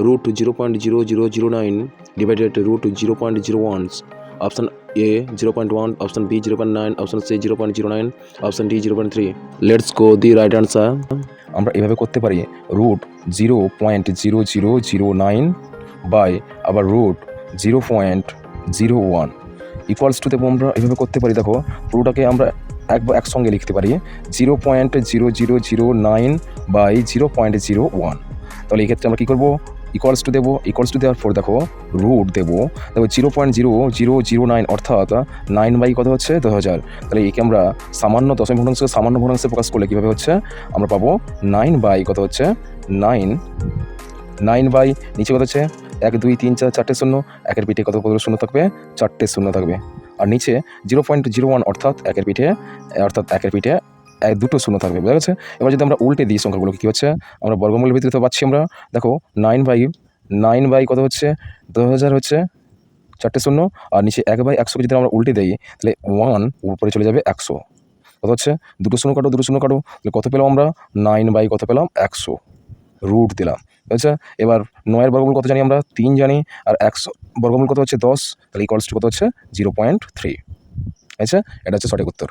root 0.0009 divided root 0.01. Option A 0.1, option B 0.9, option C 0.09, option D 0.3. Let's go the right answer. আমরা এভাবে করতে পারি √0.0009 by আবার √0.01 equals to দেবো। আমরা এভাবে করতে পারি, দেখো পুরোটাকে আমরা একসঙ্গে লিখতে পারি 0.0009 বাই 0.01। তাহলে এই ক্ষেত্রে আমরা কী করবো, ইকুয়ালস টু দেবো। ইকুয়ালস টু দেওয়ার পর দেখো রুট দেবো, দেখো 0.0009 অর্থাৎ 9 বাই কত হচ্ছে 1000। তাহলে একে আমরা সামান্য দশমিক ভগ্নাংশকে সামান্য ভগ্নাংশে প্রকাশ করলে কীভাবে হচ্ছে, আমরা পাবো 9 বাই কত হচ্ছে 9 বাই নিচে কত হচ্ছে 1 2 3 4 4টে শূন্য, একের পিঠে কত শূন্য থাকবে 4টে শূন্য থাকবে, আর নিচে 0.01 অর্থাৎ একের পিঠে দুটো শূন্য থাকবে, বুঝা গেছে। এবার যদি আমরা উল্টে দিই সংখ্যাগুলোকে কী হচ্ছে, আমরা বর্গমূলের ভিতরে তো পাচ্ছি আমরা, দেখো 9 বাই কত হচ্ছে 10,000 হচ্ছে 4টে শূন্য, আর নিচে 1/100কে যদি আমরা উল্টে দিই তাহলে 1 উপরে চলে যাবে 100, কত হচ্ছে দুটো শূন্য কাটো তাহলে কত পেলাম আমরা 9 বাই কত পেলাম 100, রুট দিলাম। আচ্ছা, এবার 9-এর বর্গমূল কত জানি আমরা 3 জানি, আর 100 বর্গমূল কত হচ্ছে 10, তাহলে ইকুয়ালস টু কত হচ্ছে 0.3। আচ্ছা, এটা হচ্ছে সঠিক উত্তর।